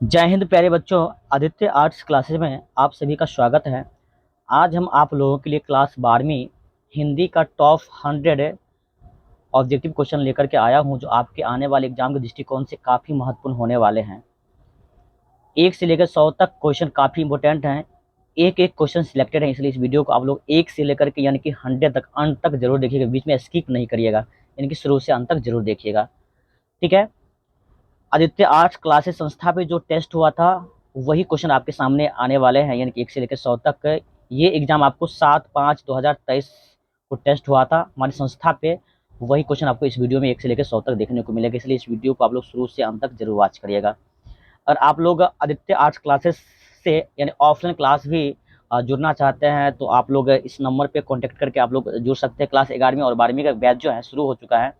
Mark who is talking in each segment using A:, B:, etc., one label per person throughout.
A: जय हिंद प्यारे बच्चों। आदित्य आर्ट्स क्लासेस में आप सभी का स्वागत है। आज हम आप लोगों के लिए क्लास 12वीं हिंदी का टॉप 100 ऑब्जेक्टिव क्वेश्चन लेकर के आया हूं, जो आपके आने वाले एग्जाम के दृष्टिकोण से काफ़ी महत्वपूर्ण होने वाले हैं। 1 से लेकर 100 तक क्वेश्चन काफ़ी इंपॉर्टेंट हैं। एक एक क्वेश्चन सिलेक्टेड है, इसलिए इस वीडियो को आप लोग 1 से लेकर के यानी कि 100 तक अंत तक जरूर देखिएगा, बीच में स्किप नहीं करिएगा, यानी कि शुरू से अंत तक जरूर देखिएगा। ठीक है। आदित्य आर्ट्स क्लासेस संस्था पे जो टेस्ट हुआ था वही क्वेश्चन आपके सामने आने वाले हैं, यानी कि 1 से लेकर 100 तक। ये एग्जाम आपको 7/5/2023 को टेस्ट हुआ था हमारी संस्था पे। वही क्वेश्चन आपको इस वीडियो में 1 से लेकर 100 तक देखने को मिलेगा, इसलिए इस वीडियो को आप लोग शुरू से अंत तक जरूर वॉच करिएगा। और आप लोग आदित्य आर्ट्स क्लासेस से यानी ऑफलाइन क्लास भी जुड़ना चाहते हैं तो आप लोग इस नंबर पे कांटेक्ट करके आप लोग जुड़ सकते हैं। क्लास 11वीं और 12वीं का बैच जो है शुरू हो चुका है।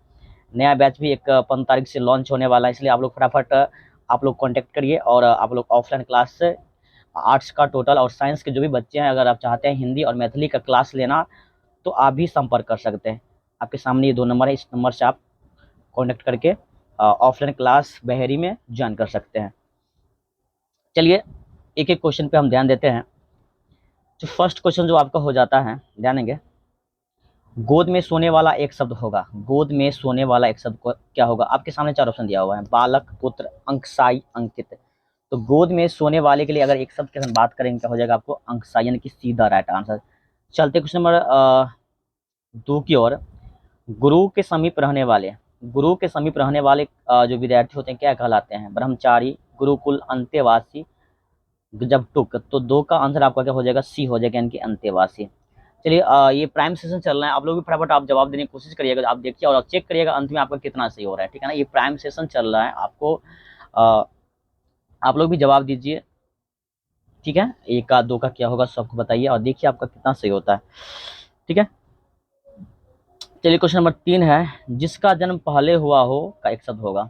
A: नया बैच भी एक 15 तारीख से लॉन्च होने वाला है, इसलिए आप लोग फटाफट आप लोग कांटेक्ट करिए और आप लोग ऑफलाइन क्लास से आर्ट्स का टोटल और साइंस के जो भी बच्चे हैं, अगर आप चाहते हैं हिंदी और मैथिली का क्लास लेना तो आप भी संपर्क कर सकते हैं। आपके सामने ये 2 नंबर है, इस नंबर से आप कांटेक्ट करके ऑफलाइन क्लास बहेरी में ज्वाइन कर सकते हैं। चलिए एक एक क्वेश्चन पे हम ध्यान देते हैं। जो फर्स्ट क्वेश्चन जो आपका हो जाता है, ध्यान देंगे। गोद में सोने वाला एक शब्द होगा। गोद में सोने वाला एक शब्द क्या होगा? आपके सामने 4 ऑप्शन दिया हुआ है, बालक, पुत्र, अंकसाई, अंकित। तो गोद में सोने वाले के लिए अगर एक शब्द की हम बात करेंगे क्या हो जाएगा आपको? अंकसाई, यानी कि सीधा राइट आंसर। चलते क्वेश्चन नंबर 2 की ओर। गुरु के समीप रहने वाले, गुरु के समीप रहने वाले जो विद्यार्थी होते हैं क्या कहलाते हैं? ब्रह्मचारी, गुरुकुल, अंतेवासी, जब टुक। तो 2 का आंसर आपका क्या हो जाएगा? सी हो जाएगा, यानी कि अंतेवासी। चलिए ये प्राइम सेशन चल रहा है, आप लोग भी फटाफट आप जवाब देने की कोशिश करिएगा। आप देखिए और चेक करिएगा अंत में आपका कितना सही हो रहा है, ठीक है ना। ये प्राइम सेशन चल रहा है, आपको आप लोग भी जवाब दीजिए, ठीक है। 1 का 2 का क्या होगा सबको बताइए और देखिए आपका कितना सही होता है, ठीक है। चलिए क्वेश्चन नंबर 3 है। जिसका जन्म पहले हुआ हो का एक शब्द होगा।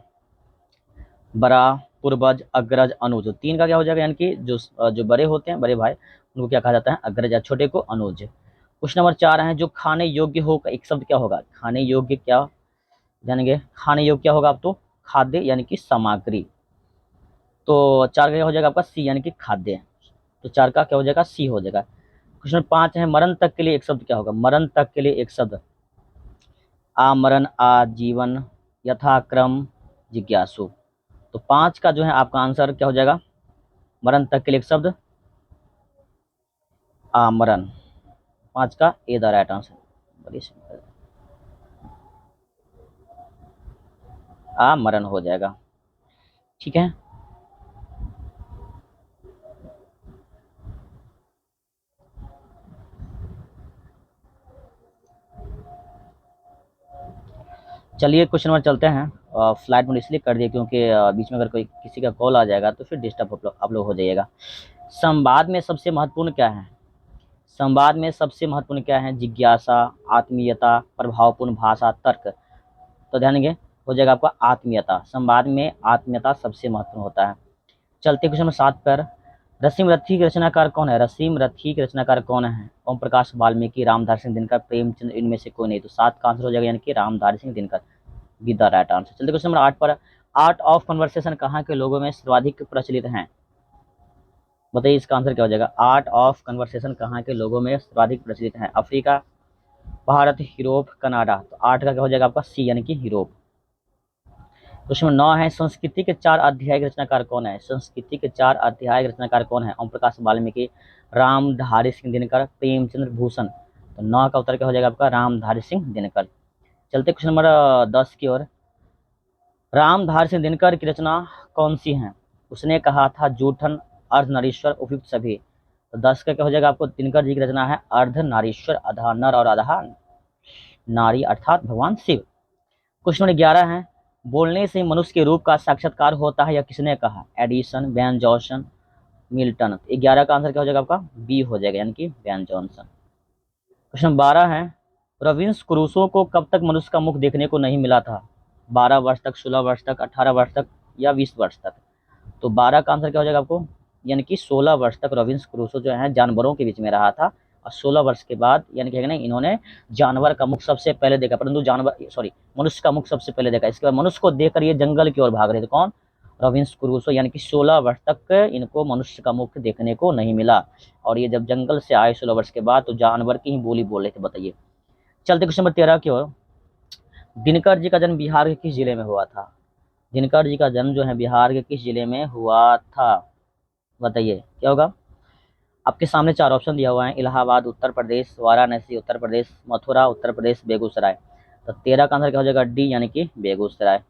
A: बड़ा, पूर्वज, अग्रज, अनुज। 3 का क्या हो जाएगा? यानी कि जो बड़े होते हैं, बड़े भाई, उनको क्या कहा जाता है? अग्रज, या छोटे को अनुज। क्वेश्चन नंबर 4 है। जो खाने योग्य हो का एक शब्द क्या होगा? खाने योग्य क्या जानेंगे? खाने योग्य क्या होगा? आप तो खाद्य यानी कि सामग्री। तो 4 का क्या हो जाएगा आपका? सी, यानी कि खाद्य। तो 4 का क्या हो जाएगा? सी हो जाएगा। क्वेश्चन 5 है। मरण तक के लिए एक शब्द क्या होगा? मरण तक के लिए एक शब्द। आमरण, आजीवन, यथाक्रम, जिज्ञासु। तो 5 का जो है आपका आंसर क्या हो जाएगा? मरण तक के लिए एक शब्द आमरण। 5 का ए द राइट आंसर। बड़ी सिंपल, आमरण हो जाएगा, ठीक है। चलिए क्वेश्चन नंबर चलते हैं। फ्लाइट मोड इसलिए कर दिया क्योंकि बीच में अगर कोई किसी का कॉल आ जाएगा तो फिर डिस्टर्ब आप लोग हो जाइएगा। संवाद में सबसे महत्वपूर्ण क्या है? संवाद में सबसे महत्वपूर्ण क्या है? जिज्ञासा, आत्मीयता, प्रभावपूर्ण भाषा, तर्क। तो ध्यान देंगे, हो जाएगा आपका आत्मीयता। संवाद में आत्मीयता सबसे महत्वपूर्ण होता है। चलते क्वेश्चन नंबर 7 पर। रसीम रथी के रचनाकार कौन है? रसीम रथी के रचनाकार कौन है? ओम प्रकाश वाल्मीकि, रामधारी सिंह दिनकर, प्रेमचंद, इनमें से कोई नहीं। तो 7 का आंसर हो जाएगा, यानी कि Ramdhari Singh Dinkar be the right answer. चलते क्वेश्चन नंबर 8 पर। आर्ट ऑफ कन्वर्सेशन कहाँ के लोगों में सर्वाधिक प्रचलित है? बताइए इसका आंसर क्या हो जाएगा? आर्ट ऑफ कन्वर्सेशन कहाँ के लोगों में सर्वाधिक प्रचलित है? Africa, Bharat, Europe, Canada. तो 8 का क्या हो जाएगा आपका? सी, यानी कि यूरोप। क्वेश्चन नंबर 9 है। संस्कृति के 4 अध्याय के रचनाकार कौन है? संस्कृति के 4 अध्याय के रचनाकार कौन है? ओम प्रकाश वाल्मीकि, रामधारी सिंह दिनकर, प्रेमचंद्र भूषण। तो 9 का उत्तर क्या हो जाएगा आपका? रामधारी सिंह दिनकर। चलते क्वेश्चन नंबर 10 की ओर। रामधारी सिंह दिनकर की रचना कौन सी है? उसने कहा था जूठन, अर्धनारीश्वर, उपयुक्त सभी। तो 10 का क्या हो जाएगा आपको? दिनकर जी की रचना है अर्धनारीश्वर, आधा नर और आधा नारी, अर्थात भगवान शिव। क्वेश्चन नंबर 11 है। बोलने से मनुष्य के रूप का साक्षात्कार होता है, यह किसने कहा? Edison, van Johnson, Milton. 11 का आंसर क्या हो जाएगा आपका? बी हो जाएगा, यानी कि वैन जॉनसन। क्वेश्चन 12 है। रविंस क्रूसो को कब तक मनुष्य का मुख देखने को नहीं मिला था? 12 वर्ष तक, 16 वर्ष तक, 18 वर्ष तक, या 20 वर्ष तक। तो 12 का आंसर क्या हो जाएगा आपको? यानी कि 16 वर्ष तक रविंस क्रूसो जो है जानवरों के बीच में रहा था, और 16 वर्ष के बाद यानी कि ना इन्होंने जानवर का मुख सबसे पहले देखा, परंतु जानवर सॉरी मनुष्य का मुख सबसे पहले देखा। इसके बाद मनुष्य को देखकर ये जंगल की ओर भाग रहे थे। कौन? रॉबिन्स क्रूसो, यानी कि 16 वर्ष तक इनको मनुष्य का मुख देखने को नहीं मिला, और ये जब जंगल से आए 16 वर्ष के बाद तो जानवर की ही बोली बोल रहे थे। बताइए। चलते क्वेश्चन नंबर 13 की ओर। दिनकर जी का जन्म बिहार के किस जिले में हुआ था? दिनकर जी का जन्म जो है बिहार के किस जिले में हुआ था? बताइए क्या होगा। आपके सामने 4 ऑप्शन दिया हुआ है। इलाहाबाद उत्तर प्रदेश, वाराणसी उत्तर प्रदेश, मथुरा उत्तर प्रदेश, बेगूसराय। तो 13 का आंसर क्या हो जाएगा? डी, यानी कि बेगूसराय।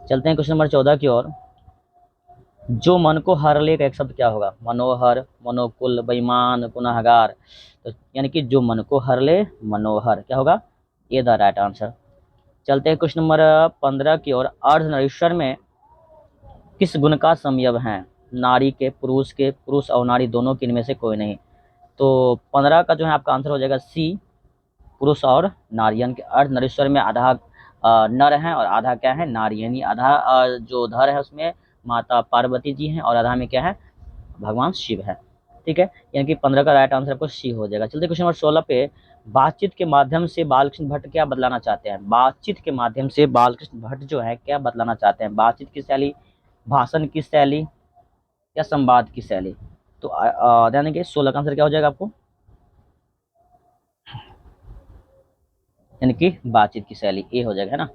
A: चलते हैं क्वेश्चन नंबर 14 की ओर। जो मन को हर ले का एक शब्द क्या होगा? मनोहर, मनोकुल, बेईमान, गुनाहगार। तो यानी कि जो मन को हर ले, मनोहर क्या होगा? ये द राइट आंसर। चलते हैं क्वेश्चन नंबर 15 की ओर। अर्धनारीश्वर में किस गुण का संयम है? नारी के, पुरुष के, पुरुष और नारी दोनों के, इनमें से कोई नहीं। तो 15 का जो है आपका आंसर हो जाएगा सी, पुरुष और नारी। यानी कि अर्धनारीश्वर में आधा नर है और आधा क्या है? नारी। यानी आधा जो धर है उसमें माता पार्वती जी हैं और आधा में क्या है? भगवान शिव है। ठीक है, यानी कि 15 का राइट आंसर आपको सी हो जाएगा। चलते क्वेश्चन नंबर 16 पे। बातचीत के माध्यम से बालकृष्ण भट्ट क्या बतलाना चाहते हैं? बातचीत के माध्यम से बालकृष्ण भट्ट जो है क्या बतलाना चाहते हैं? बातचीत की शैली, भाषण की शैली, या संवाद की शैली? तो ध्यान देंगे 16 का आंसर क्या हो जाएगा आपको? यानी कि बातचीत की शैली, ए हो जाएगा, है ना।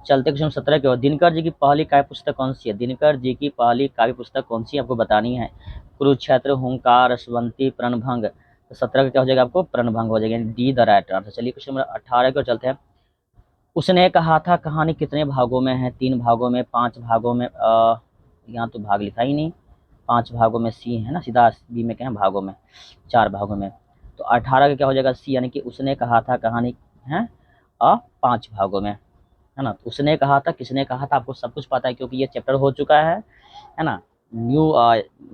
A: चलते क्वेश्चन 17 की ओर। दिनकर जी की पहली काव्य पुस्तक कौन सी है? दिनकर जी की पहली काव्य पुस्तक कौन सी है आपको बतानी है। कुरुक्षेत्र, हुंकार, रसवंती, प्रणभंग। तो 17 का क्या हो जाएगा आपको? प्रणभंग हो जाएगा, यानी डी द राइट आंसर। चलिए क्वेश्चन नंबर 18 की ओर चलते हैं। उसने कहा था कहानी कितने भागों में है? 3 भागों में, 5 भागों में, यहाँ तो भाग लिखा ही नहीं। 5 भागों में सी है ना, सीधा बी में क्या है? भागों में, 4 भागों में। तो 18 का क्या हो जाएगा? सी, यानी कि उसने कहा था कहानी है 5 भागों में, है ना। तो उसने कहा था, किसने कहा था, आपको सब कुछ पता है क्योंकि ये चैप्टर हो चुका है ना। न्यू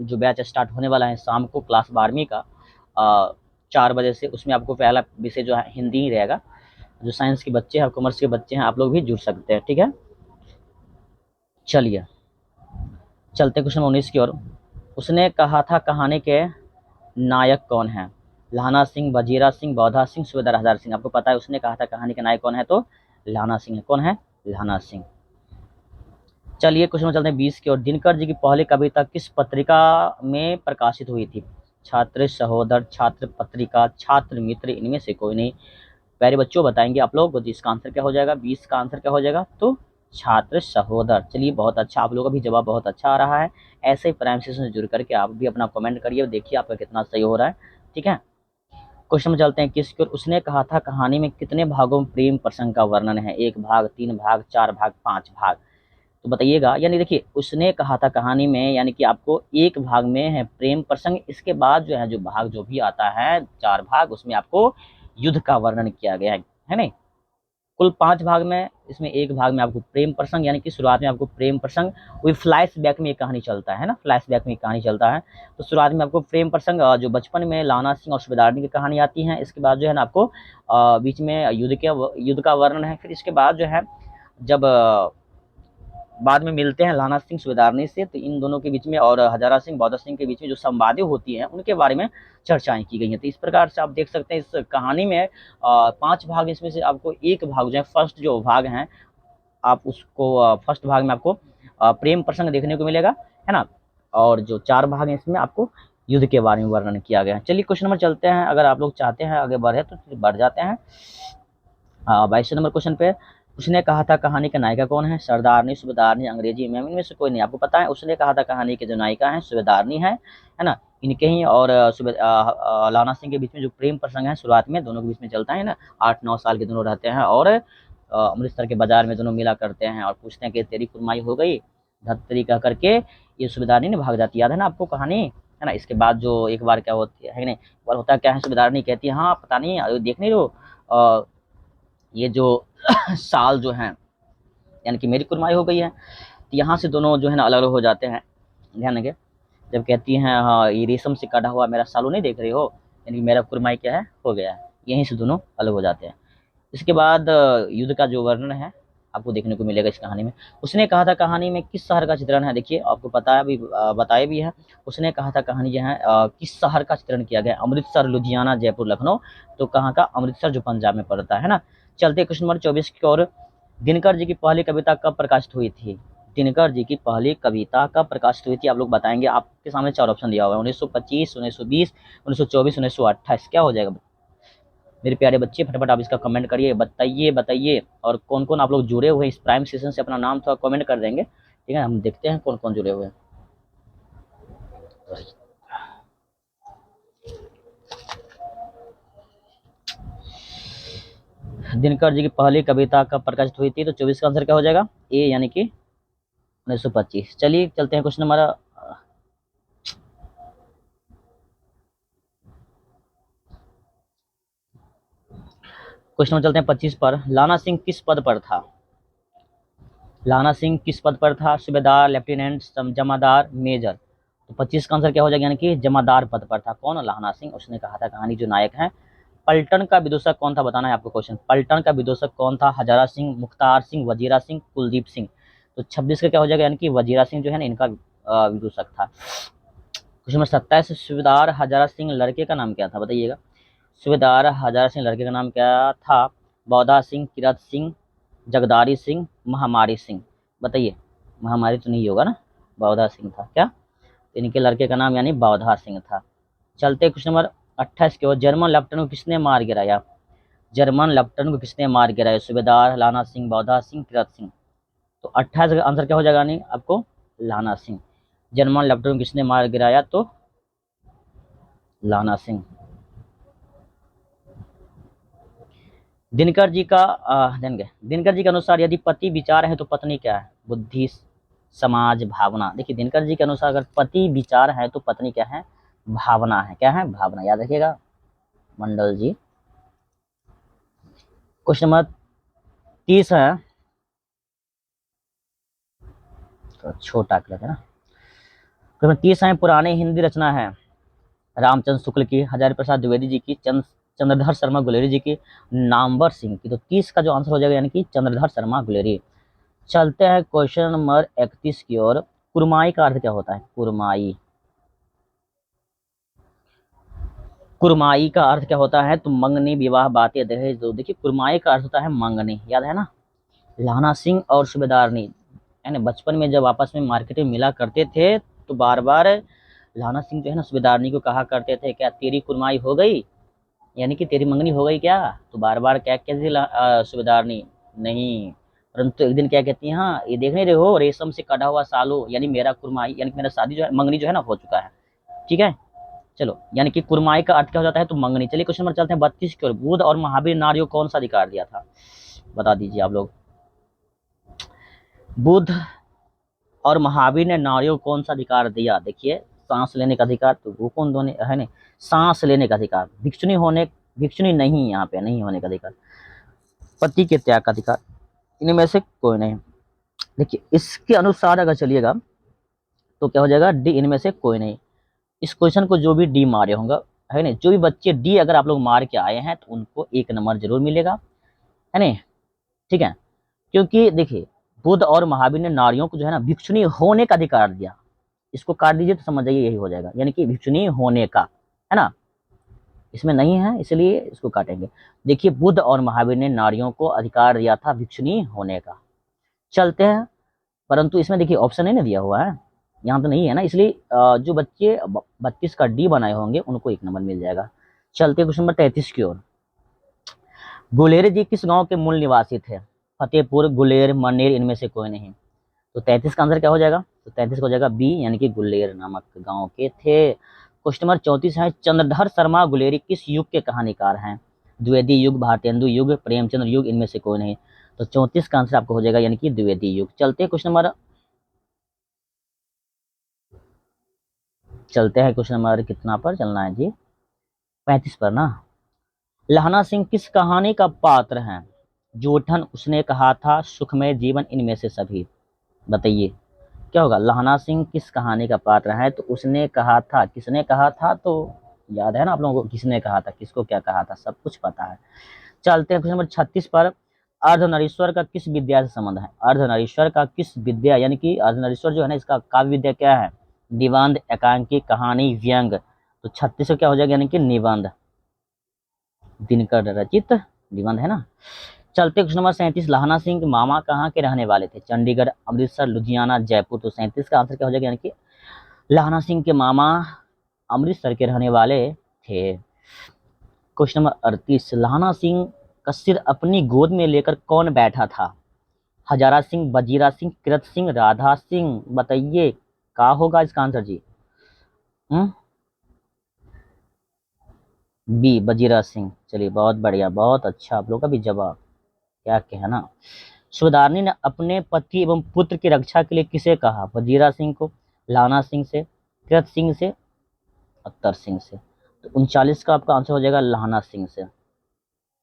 A: जो बैच स्टार्ट होने वाला है शाम को क्लास 12वीं का 4 बजे से, उसमें आपको पहला विषय जो है हिंदी ही रहेगा। जो साइंस के बच्चे हैं, कॉमर्स के बच्चे हैं, आप लोग भी जुड़ सकते हैं। ठीक है, चलिए चलते क्वेश्चन 19 की ओर। उसने कहा था कहानी के नायक कौन है? लाना सिंह, वजीरा सिंह, बौधा सिंह, सूबेदार हज़ार सिंह। आपको पता है उसने कहा था कहानी के नायक कौन है? तो लाना सिंह है। कौन है? लाना सिंह। चलिए क्वेश्चन में चलते हैं 20 की ओर। दिनकर जी की पहली कविता किस पत्रिका में प्रकाशित हुई थी? छात्र सहोदर, छात्र पत्रिका, छात्र मित्र, इनमें से कोई नहीं। प्यारे बच्चों बताएंगे आप लोग, तो इसका आंसर क्या हो जाएगा? 20 का आंसर क्या हो जाएगा? तो छात्र सहोदर। चलिए बहुत अच्छा, आप लोगों का भी जवाब बहुत अच्छा आ रहा है। ऐसे ही प्राइम सेशन से जुड़ करके आप भी अपना कमेंट करिए, देखिए आपका कितना सही हो रहा है। ठीक है, क्वेश्चन में चलते हैं किस की ओर। उसने कहा था कहानी में कितने भागों में प्रेम प्रसंग का वर्णन है? 1 भाग, 3 भाग, 4 भाग, 5 भाग। तो बताइएगा। यानी देखिए, उसने कहा था कहानी में, यानी कि आपको 1 भाग में है प्रेम प्रसंग, इसके बाद जो है जो भाग जो भी आता है 4 भाग, उसमें आपको युद्ध का वर्णन किया गया है नहीं। कुल 5 भाग में, इसमें 1 भाग में आपको प्रेम प्रसंग, यानी कि शुरुआत में आपको प्रेम प्रसंग, वही फ्लैश बैक में ये कहानी चलता है ना, फ्लैश बैक में कहानी चलता है। तो शुरुआत में आपको प्रेम प्रसंग, जो बचपन में लाना सिंह और सूबेदारनी की कहानी आती है। इसके बाद जो है ना आपको बीच में युद्ध का वर्णन है। फिर इसके बाद जो है जब बाद में मिलते हैं लाना सिंह सूबेदारनी से, तो इन दोनों के बीच में और हजारा सिंह बौद्धा सिंह के बीच में जो संवादें होती हैं उनके बारे में चर्चाएं की गई हैं। तो इस प्रकार से आप देख सकते हैं इस कहानी में 5 भाग, इसमें से आपको 1 भाग जो है फर्स्ट जो भाग है, आप उसको फर्स्ट भाग में आपको प्रेम प्रसंग देखने को मिलेगा, है ना। और जो 4 भाग हैं इसमें आपको युद्ध के बारे में वर्णन किया गया है। चलिए क्वेश्चन नंबर चलते हैं, अगर आप लोग चाहते हैं आगे बढ़े तो बढ़ जाते हैं। 22 नंबर क्वेश्चन पे। उसने कहा था कहानी का नायिका कौन है? सरदारनी, सूबेदारनी, अंग्रेजी मैम, इनमें से कोई नहीं। आपको पता है उसने कहा था कहानी के जो नायिका है सूबेदारनी है ना। इनके ही और लाना सिंह के बीच में जो प्रेम प्रसंग है शुरुआत में दोनों के बीच में चलता है ना। 8-9 साल के दोनों रहते हैं और अमृतसर के बाजार में दोनों मिला करते हैं और पूछते हैं कि तेरी कुरमाई हो गई धत्तरी कह करके ये सूबेदारनी ने भाग जाती, याद है ना आपको कहानी, है ना। इसके बाद जो एक बार क्या होती है नहीं, एक बार होता क्या है, सूबेदारनी कहती है हाँ पता नहीं देख नहीं रहो ये जो साल जो है, यानी कि मेरी कुरमाई हो गई है। तो यहाँ से दोनों जो है ना अलग अलग हो जाते हैं। ध्यान देंगे, जब कहती हैं हाँ ये रेशम से काटा हुआ मेरा सालू नहीं देख रही हो, यानी कि मेरा कुरमाई क्या है, हो गया है। यहीं से दोनों अलग हो जाते हैं। इसके बाद युद्ध का जो वर्णन है आपको देखने को मिलेगा इस कहानी में। उसने कहा था कहानी में किस शहर का चित्रण है? देखिए आपको पता है, अभी बताया भी है। उसने कहा था कहानी जो है किस शहर का चित्रण किया गया? अमृतसर, लुधियाना, जयपुर, लखनऊ। तो कहाँ का? अमृतसर, जो पंजाब में पड़ता है ना। चलते क्वेश्चन नंबर 24 की ओर। दिनकर जी की पहली कविता कब प्रकाशित हुई थी? दिनकर जी की पहली कविता कब प्रकाशित हुई थी, आप लोग बताएंगे। आपके सामने 4 ऑप्शन दिया हुआ है, 1925, 1920, 1924, 1928। क्या हो जाएगा मेरे प्यारे बच्चे, फटाफट आप इसका कमेंट करिए, बताइए बताइए। और कौन कौन आप लोग जुड़े हुए हैं इस प्राइम सेशन से, अपना नाम थोड़ा कमेंट कर देंगे, ठीक है। हम देखते हैं कौन कौन जुड़े हुए हैं। दिनकर जी की पहली कविता कब प्रकाशित हुई थी, तो 24 का आंसर क्या हो जाएगा, ए यानी कि 1925। चलिए चलते हैं क्वेश्चन नंबर चलते हैं 25 पर। लाना सिंह किस पद पर था, लाना सिंह किस पद पर था, सूबेदार, लेफ्टिनेंट, जमादार, मेजर। तो 25 का आंसर क्या हो जाएगा, यानी कि जमादार पद पर था। कौन, लाना सिंह। उसने कहा था, कहानी जो नायक है। पलटन का विदूषक कौन था, बताना है आपको क्वेश्चन। पलटन का विदूषक कौन था, हजारा सिंह, मुख्तार सिंह, वजीरा सिंह, कुलदीप सिंह। तो 26 का क्या हो जाएगा, यानी कि वजीरा सिंह जो है ना इनका विदूषक था। क्वेश्चन नंबर 27, सूबेदार हजारा सिंह लड़के का नाम क्या था, बताइएगा। सूबेदार हजारा सिंह लड़के का नाम क्या था, बौदा सिंह, किरत सिंह, जगदारी सिंह, महामारी सिंह। बताइए, महामारी तो नहीं होगा ना, बौदा सिंह था क्या। तो इनके लड़के का नाम यानी बौधा सिंह था। चलते क्वेश्चन नंबर 28 की ओर। जर्मन लेफ्टिनेंट को किसने मार गिराया, जर्मन लेफ्टिनेंट को किसने मार गिराया, सूबेदार, लाना सिंह, बौधा सिंह, किरत सिंह। तो 28 का आंसर क्या हो जाएगा, नहीं आपको, लाना सिंह। जर्मन लेफ्टिनेंट को किसने मार गिराया, तो लाना सिंह। दिनकर जी का दिनकर जी के अनुसार यदि पति विचार है तो पत्नी क्या है, बुद्धि, समाज, भावना। देखिए दिनकर जी के अनुसार अगर पति विचार है तो पत्नी क्या है, भावना है। क्या है, भावना। याद रखिएगा मंडल जी। क्वेश्चन नंबर 30 है, तो छोटा कर लेते हैं ना। क्वेश्चन 30 है, पुराने हिंदी रचना है रामचंद्र शुक्ल की, हजारी प्रसाद द्विवेदी जी की, चंद्रधर शर्मा गुलेरी जी की, नामवर सिंह की। तो 30 का जो आंसर हो जाएगा, यानी कि चंद्रधर शर्मा गुलेरी। चलते हैं क्वेश्चन नंबर 31 की ओर। कुरमाई का अर्थ क्या होता है, कुरमाई, कुरमाई का अर्थ क्या होता है, तो मंगनी, विवाह, बातें, दहेज दो। देखिए कुरमाई का अर्थ होता है मंगनी, याद है ना। लाना सिंह और सूबेदारनी यानी बचपन में जब आपस में मार्केट में मिला करते थे तो बार बार लाना सिंह जो है ना सूबेदारनी को कहा करते थे, क्या तेरी कुरमाई हो गई, यानी कि तेरी मंगनी हो गई क्या। तो बार बार क्या कहती थी सूबेदारनी, नहीं। परंतु एक दिन क्या कहती है, हाँ ये देख नहीं रहे हो, रेशम से कटा हुआ सालो, यानी मेरा कुरमाई यानी कि मेरा शादी जो है, मंगनी जो है ना हो चुका है। ठीक है, चलो, यानी कि कुरमाई का अर्थ क्या हो जाता है, तो मंगनी। चलिए क्वेश्चन नंबर चलते हैं 32 की ओर। बुध और महावीर नारियों को कौन सा अधिकार दिया था, बता दीजिए आप लोग। बुध और महावीर ने नारियों को कौन सा अधिकार दिया, देखिए, सांस लेने का अधिकार, तो वो कौन दोने है नहीं, सांस लेने का अधिकार, भिक्षुनी होने, भिक्षुनी नहीं, यहाँ पे नहीं होने का अधिकार, पति के त्याग का अधिकार, इनमें से कोई नहीं। देखिए इसके अनुसार अगर चलिएगा तो क्या हो जाएगा, डी, इनमें से कोई नहीं। इस क्वेश्चन को जो भी डी मारे होंगे, है नहीं, जो भी बच्चे डी अगर आप लोग मार के आए हैं तो उनको 1 नंबर जरूर मिलेगा, है नहीं, ठीक है। क्योंकि देखिए बुद्ध और महावीर ने नारियों को जो है ना भिक्षुनी होने का अधिकार दिया। इसको काट दीजिए तो समझ जाइए यही हो जाएगा, यानी कि भिक्षुनी होने का, है ना, इसमें नहीं है इसलिए इसको काटेंगे। देखिए बुद्ध और महावीर ने नारियों को अधिकार दिया था भिक्षुनी होने का। चलते हैं, परंतु इसमें देखिए ऑप्शन नहीं ना दिया हुआ है, यहाँ तो नहीं है ना, इसलिए जो बच्चे 32 का डी बनाए होंगे उनको 1 नंबर मिल जाएगा। चलते क्वेश्चन नंबर 33 की ओर। गुलेर जी किस गांव के मूल निवासी थे, फतेहपुर, गुलेर, मनेर, इनमें से कोई नहीं। तो 33 का आंसर क्या हो जाएगा, तो 33 हो जाएगा बी, यानी कि गुलेर नामक गांव के थे। क्वेश्चन नंबर 34 है, चंद्रधर शर्मा गुलेरी किस युग के कहानीकार हैं, द्विवेदी युग, भारतेंदु युग, प्रेमचंद्र युग, इनमें से कोई नहीं। तो 34 का आंसर आपको हो जाएगा, यानी कि द्विवेदी युग। चलते हैं क्वेश्चन नंबर कितना पर चलना है जी, 35 पर ना। लहना सिंह किस कहानी का पात्र है, जोठन, उसने कहा था, सुखमय जीवन, इनमें से सभी। बताइए क्या होगा, लहना सिंह किस कहानी का पात्र है, तो उसने कहा था, किसने कहा था, तो याद है ना आप लोगों को, किसने कहा था, किसको क्या कहा था, सब कुछ पता है। चलते हैं क्वेश्चन नंबर 36 पर। अर्धनरीश्वर का किस विद्या से संबंध है, अर्धनरीश्वर का किस विद्या, यानी कि अर्धनरीश्वर जो है ना इसका काव्य विद्या क्या है, निबंध, एकांकी, कहानी, व्यंग। तो 36 क्या हो जाएगा, यानी कि निबंध, दिनकर रचित निबंध है ना। चलते क्वेश्चन नंबर 37, लाहना सिंह के मामा कहाँ के रहने वाले थे? चंडीगढ़, अमृतसर, लुधियाना, जयपुर। तो 37 का आंसर क्या हो जाएगा, यानी कि लाहना सिंह के मामा अमृतसर के रहने वाले थे। क्वेश्चन नंबर 38, लाहना सिंह का सिर अपनी गोद में लेकर कौन बैठा था? हजारा सिंह, बजीरा सिंह, किरत सिंह, राधा सिंह। बताइए क्या होगा इसका आंसर जी? बी, बजीरा सिंह। चलिए बहुत बढ़िया, बहुत अच्छा आप लोग का भी जवाब, क्या कहना। सुबेदारनी ने अपने पति एवं पुत्र की रक्षा के लिए किसे कहा? वजीरा सिंह को, लाना सिंह से, किरत सिंह से, अख्तर सिंह से। तो 39 का आपका आंसर हो जाएगा लाना सिंह से।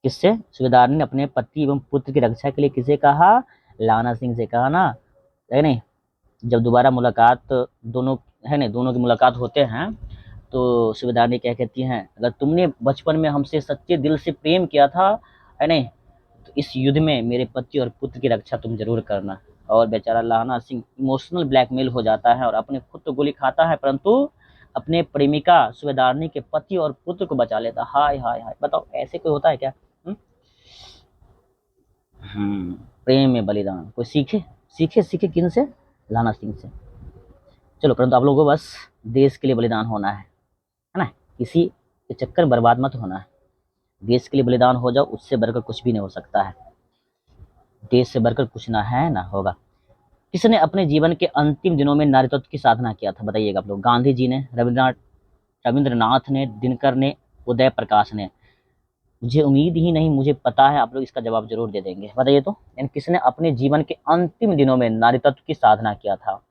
A: किससे? सुबेदारनी ने अपने पति एवं पुत्र की रक्षा के लिए किसे कहा? लाना सिंह से कहा ना, है नहीं? जब दोबारा मुलाकात दोनों, है नहीं, दोनों की मुलाकात होते हैं तो सुबेदारनी क्या कहती हैं, अगर तुमने बचपन में हमसे सच्चे दिल से प्रेम किया था, है नहीं, तो इस युद्ध में मेरे पति और पुत्र की रक्षा तुम जरूर करना। और बेचारा लाना सिंह इमोशनल ब्लैकमेल हो जाता है और अपने खुद तो गोली खाता है, परंतु अपने प्रेमिका सुबेदारनी के पति और पुत्र को बचा लेता। हाय हाय हाय, बताओ ऐसे कोई होता है क्या? प्रेम में बलिदान कोई सीखे, सीखे सीखे किन से? लाना सिंह से। चलो, परंतु आप लोगों को बस देश के लिए बलिदान होना है ना, किसी के चक्कर में बर्बाद मत होना है। देश के लिए बलिदान हो जाओ, उससे बढ़कर कुछ भी नहीं हो सकता है। देश से बढ़कर कुछ ना है ना होगा। किसने अपने जीवन के अंतिम दिनों में नारीत्व की साधना किया था? बताइएगा आप लोग। गांधी जी ने, रविंद्रनाथ ने, दिनकर ने, उदय प्रकाश ने। मुझे उम्मीद ही नहीं, मुझे पता है आप लोग इसका जवाब जरूर दे देंगे। बताइए तो, यानी किसने अपने जीवन के अंतिम दिनों में नारीत्व की साधना किया था?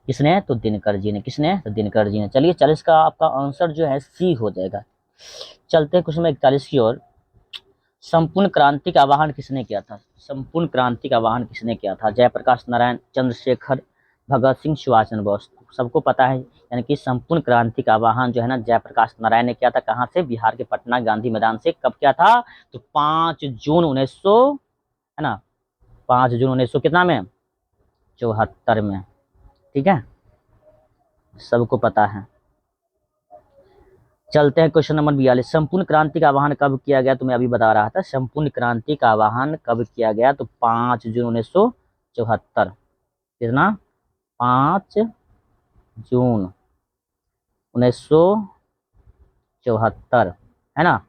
A: किसने? तो दिनकर जी ने। किसने? तो दिनकर जी ने। चलिए 40 का आपका आंसर जो है सी हो जाएगा। चलते हैं क्वेश्चन 41 की ओर। संपूर्ण क्रांति का आह्वान किसने किया था? संपूर्ण क्रांति का आह्वान किसने किया था? जयप्रकाश नारायण, चंद्रशेखर, भगत सिंह, सुभाष चंद्र बोस। सबको पता है, यानी कि संपूर्ण क्रांति का आह्वान जो है ना जयप्रकाश नारायण ने किया था। कहाँ से? बिहार के पटना गांधी मैदान से। कब किया था? तो 5 जून 1900, है ना, 5 जून 1900 कितना में? 74 में। ठीक है, सबको पता है। चलते हैं क्वेश्चन नंबर 42। संपूर्ण क्रांति का आह्वान कब किया गया? तो मैं अभी बता रहा था, संपूर्ण क्रांति का आह्वान कब किया गया? तो 5 जून 1974। कितना? 5 जून 1974, है ना।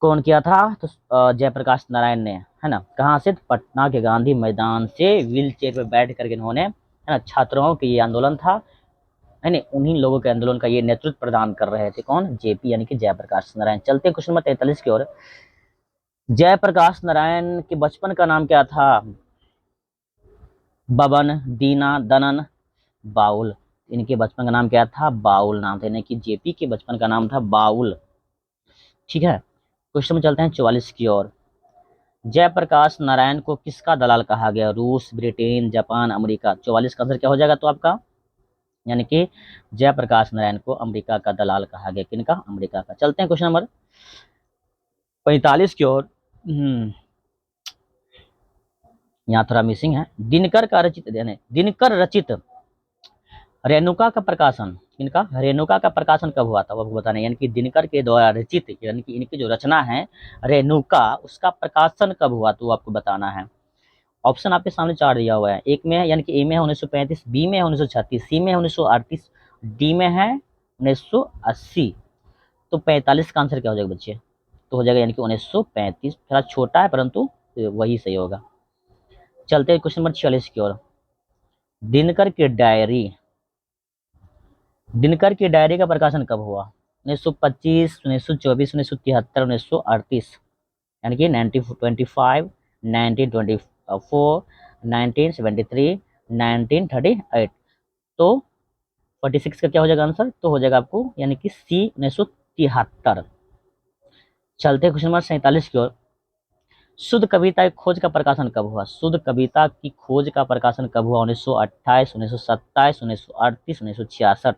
A: कौन किया था? तो जयप्रकाश नारायण ने, है ना। कहाँ से? पटना के गांधी मैदान से व्हील चेयर पर बैठ करके इन्होंने, है ना, छात्रों के ये आंदोलन था, है ना, उन्हीं लोगों के आंदोलन का ये नेतृत्व प्रदान कर रहे थे। कौन? जेपी, यानी कि जयप्रकाश नारायण। चलते हैं क्वेश्चन नंबर 43 की ओर। जयप्रकाश नारायण के बचपन का नाम क्या था? बबन, दीना, दनन, बाउल। इनके बचपन का नाम क्या था? बाउल नाम था, यानी कि जेपी के बचपन का नाम था बाउल। ठीक है, क्वेश्चन में चलते हैं 44 की ओर। जयप्रकाश नारायण को किसका दलाल कहा गया? रूस, ब्रिटेन, जापान, अमेरिका। 44 का आंसर क्या हो जाएगा तो आपका? यानी कि जयप्रकाश नारायण को अमेरिका का दलाल कहा गया। किनका? अमेरिका का। चलते हैं क्वेश्चन नंबर 45 की ओर। यहाँ थोड़ा मिसिंग है। दिनकर का रचित, दिनकर रचित रेणुका का प्रकाशन, इनका रेणुका का प्रकाशन कब हुआ था वो आपको बताना है। यानी कि दिनकर के द्वारा रचित, यानी कि इनकी जो रचना है रेणुका, उसका प्रकाशन कब हुआ तो आपको बताना है। ऑप्शन आपके सामने 4 दिया हुआ है। एक में है, यानी कि ए में है 1935, बी में है 1936, सी में है 1938, डी में है 1980। तो 45 का आंसर क्या हो जाएगा बच्चे? तो हो जाएगा यानी कि 1935। थोड़ा छोटा है परंतु वही सही होगा। चलते हैं क्वेश्चन नंबर 46 की ओर। दिनकर की डायरी, दिनकर की डायरी का प्रकाशन कब हुआ? 1925, 1924, 1973, 1938। यानी कि 1925, 1924, 1973, 1938। तो 46 का क्या हो जाएगा आंसर? तो हो जाएगा आपको यानी कि सी, 1973। चलते क्वेश्चन नंबर 47 की ओर। शुद्ध कविता की खोज का प्रकाशन कब हुआ? शुद्ध कविता की खोज का प्रकाशन कब हुआ? 1928, 1927, 1938, 1966।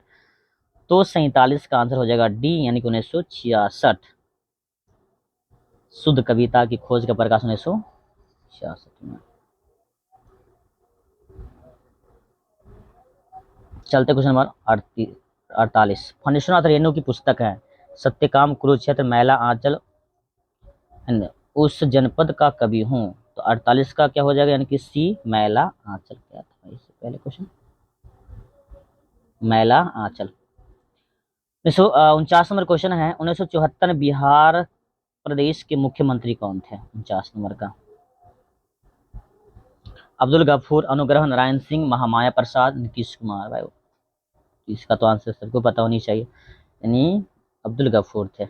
A: तो 47 का आंसर हो जाएगा डी, यानी कि 1966। शुद्ध कविता की खोज का प्रकाशन 1966 में। चलते क्वेश्चन नंबर 48। फणीश्वरनाथ रेणु की पुस्तक है सत्यकाम, कुरुक्षेत्र, मैला आंचल, उस जनपद का कवि हूँ। तो 48 का क्या हो जाएगा, यानी कि सी मैला आंचल। क्या था इससे पहले क्वेश्चन, मैला आंचल। 49 नंबर क्वेश्चन है, 1974 बिहार प्रदेश के मुख्यमंत्री कौन थे? 49 नंबर का, अब्दुल गफूर, अनुग्रह नारायण सिंह, महामाया प्रसाद, नीतीश कुमार। भाई इसका तो आंसर सबको पता होनी चाहिए, यानी अब्दुल गफूर थे।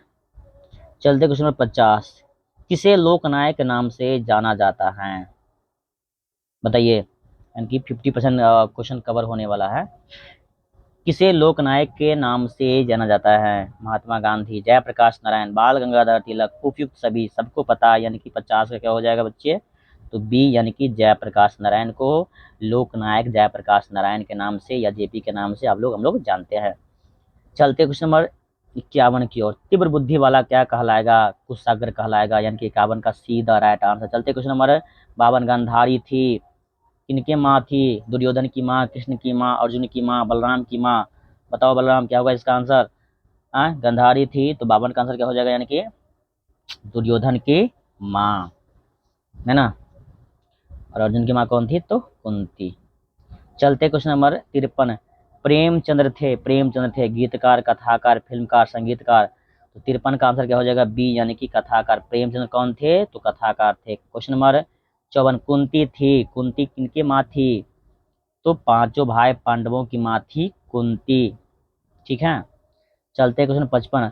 A: चलते क्वेश्चन नंबर 50, किसे लोकनायक के नाम से जाना जाता है? बताइए, यानी कि 50% क्वेश्चन कवर होने वाला है। किसे लोकनायक के नाम से जाना जाता है? महात्मा गांधी, जयप्रकाश नारायण, बाल गंगाधर तिलक, उपयुक्त सभी, सबको पता, यानी कि 50 का क्या हो जाएगा बच्चे? तो बी, यानी कि जयप्रकाश नारायण को लोकनायक जयप्रकाश नारायण के नाम से या जेपी के नाम से हम लोग जानते हैं। चलते क्वेश्चन नंबर 51 की ओर, तीव्र बुद्धि वाला क्या कहलाएगा? कुशाग्र कहलाएगा, यानी कि 51 का सीधा राइट आंसर। चलते क्वेश्चन नंबर 52, गांधारी थी किनके माँ थी? दुर्योधन की माँ, कृष्ण की माँ, अर्जुन की माँ, बलराम की माँ। बताओ बलराम क्या होगा इसका आंसर? गांधारी थी, तो 52 का आंसर क्या हो जाएगा, यानी कि दुर्योधन की माँ, है ना। और अर्जुन की माँ कौन थी? तो कुंती। चलते क्वेश्चन नंबर 53, प्रेमचंद्र थे गीतकार, कथाकार, फिल्मकार, संगीतकार। तो 53 का आंसर क्या हो जाएगा? बी, यानी कि कथाकार। प्रेमचंद्र कौन थे? तो कथाकार थे। क्वेश्चन नंबर 54, कुंती थी, कुंती किनकी माँ थी? तो पांचों भाई पांडवों की माँ थी कुंती। ठीक है। चलते हैं क्वेश्चन 55,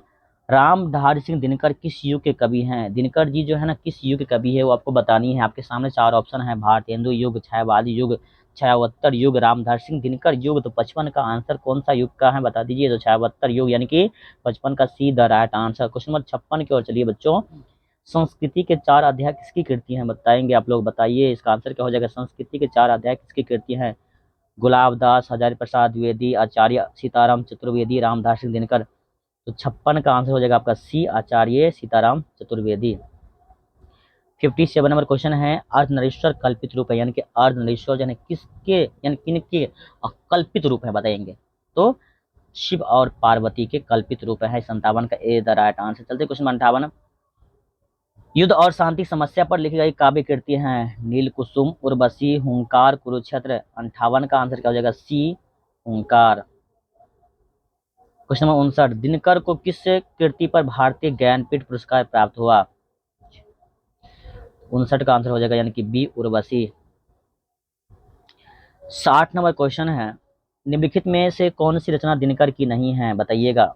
A: रामधारी सिंह दिनकर किस युग के कवि हैं? दिनकर जी जो है ना, किस युग के कवि है वो आपको बतानी है। आपके सामने 4 ऑप्शन है, भारतेंदु युग, छायावादी युग, छायावत्तर युग, रामधारी सिंह दिनकर युग। तो 55 का आंसर कौन सा युग का है बता दीजिए। तो छायावत्तर युग, यानी कि 55 का see the right answer. Question number 56 की ओर चलिए बच्चों, संस्कृति के 4 अध्याय किसकी कृति हैं? बताएंगे आप लोग, बताइए इसका आंसर क्या हो जाएगा। संस्कृति के 4 अध्याय किसकी कृति हैं? गुलाबदास, हजारी प्रसाद द्विवेदी, आचार्य सीताराम चतुर्वेदी, रामधारी सिंह दिनकर। तो 56 का आंसर हो जाएगा आपका सी, आचार्य सीताराम चतुर्वेदी। 57 नंबर क्वेश्चन है, अर्धनरीश्वर कल्पित रूप है, यानी कि अर्धनरीश्वर यानी किसके, यानी किनके कल्पित रूप है बताएंगे। तो शिव और पार्वती के कल्पित रूप है। 57 का ए द राइट आंसर। चलते क्वेश्चन 58, युद्ध और शांति समस्या पर लिखी गई काव्य कृति है? नील कुसुम, उर्वशी, हुंकार, कुरुक्षेत्र। 58 का आंसर क्या हो जाएगा? सी, हुंकार। क्वेश्चन नंबर 59, दिनकर को किस कृति पर भारतीय ज्ञानपीठ पुरस्कार प्राप्त हुआ? 59 का आंसर हो जाएगा, यानी कि बी, उर्वशी। 60 नंबर क्वेश्चन है, निम्नलिखित में से कौन सी रचना दिनकर की नहीं है? बताइएगा,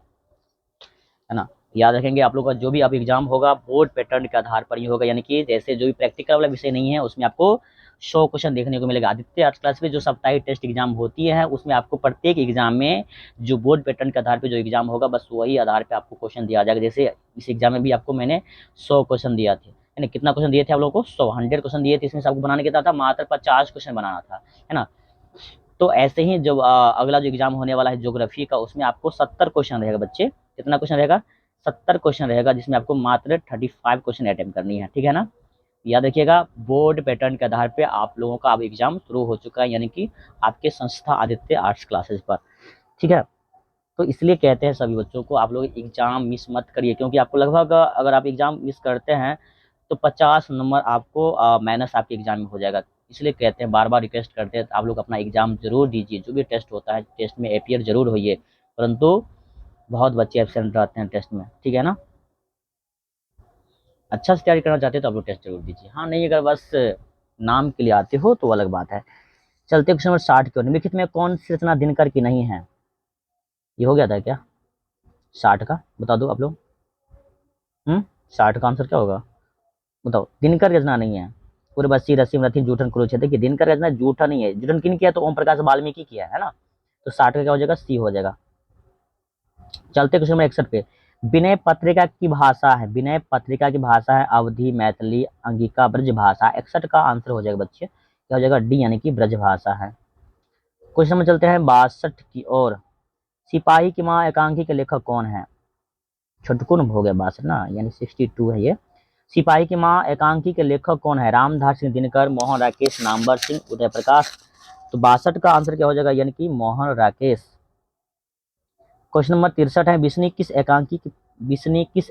A: है ना। याद रखेंगे आप लोग का जो भी आप एग्जाम होगा बोर्ड पैटर्न के आधार पर ही होगा, यानी कि जैसे जो भी प्रैक्टिकल वाला विषय नहीं है उसमें आपको 100 क्वेश्चन देखने को मिलेगा। आदित्य आर्ट्स क्लास में जो साप्ताहिक टेस्ट एग्जाम होती है उसमें आपको प्रत्येक एग्जाम में जो बोर्ड पैटर्न के आधार पर जो एग्जाम होगा बस वही आधार पर आपको क्वेश्चन दिया जाएगा। जैसे इस एग्जाम में भी आपको मैंने 100 क्वेश्चन दिया थे, यानी कितना क्वेश्चन दिए थे आप लोगों को? 100 क्वेश्चन दिए थे। इसमें से आपको बनाने के था मात्र 50 क्वेश्चन बनाना था, है ना। तो ऐसे ही जो अगला जो एग्जाम होने वाला है ज्योग्राफी का, उसमें आपको 70 क्वेश्चन रहेगा बच्चे। कितना क्वेश्चन रहेगा? 70 क्वेश्चन रहेगा, जिसमें आपको मात्र 35 क्वेश्चन अटेम्प्ट करनी है, ठीक है ना। याद रखिएगा, बोर्ड पैटर्न के आधार पे आप लोगों का अब एग्जाम शुरू हो चुका है, यानी कि आपके संस्था आदित्य आर्ट्स क्लासेस पर, ठीक है। तो इसलिए कहते हैं सभी बच्चों को आप लोग एग्जाम मिस मत करिए, क्योंकि आपको लगभग अगर आप एग्जाम मिस करते हैं तो 50 नंबर आपको माइनस आपके एग्जाम में हो जाएगा। इसलिए कहते हैं, बार बार रिक्वेस्ट करते हैं, आप लोग अपना एग्जाम जरूर दीजिए। जो भी टेस्ट होता है टेस्ट में अपियर जरूर होइए, परंतु बहुत बच्चे एब्सेंट रहते हैं टेस्ट में, ठीक है ना। अच्छा से तैयारी करना चाहते हैं तो आप लोग टेस्ट जरूर दीजिए। हाँ नहीं, अगर बस नाम के लिए आते हो तो अलग बात है। चलते क्वेश्चन नंबर 60 की ओर, निम्नलिखित में कौन सी रचना दिनकर की नहीं है? ये हो गया था क्या 60 का? बता दो आप लोग। 60 का आंसर क्या होगा बताओ। दिनकर रचना नहीं है। उर्वशी, रसीम, रथी, जूठन, कुरुक्षेत्र। देखिए दिनकर रचना जूठा नहीं है। जूठन किन किया? तो ओम प्रकाश वाल्मीकि किया है ना। तो 60 का क्या हो जाएगा? सी हो जाएगा। चलते क्वेश्चन नंबर 61 पे, विनय पत्रिका की भाषा है, विनय पत्रिका की भाषा है अवधी, मैथिली, अंगिका, ब्रज भाषा। 61 का आंसर हो जाएगा बच्चे, क्या हो जाएगा? डी, यानी कि ब्रज भाषा है। क्वेश्चन में चलते हैं 62 की ओर, सिपाही की माँ एकांकी के लेखक कौन है? छुटकुन हो गया 62 ना, यानी 62 है ये। सिपाही की माँ एकांकी के लेखक कौन है? रामधारी सिंह दिनकर, मोहन राकेश, नामवर सिंह, उदय प्रकाश। तो 62 का आंसर क्या हो जाएगा? यानी कि मोहन राकेश। क्वेश्चन नंबर 63 है, विष्णु किस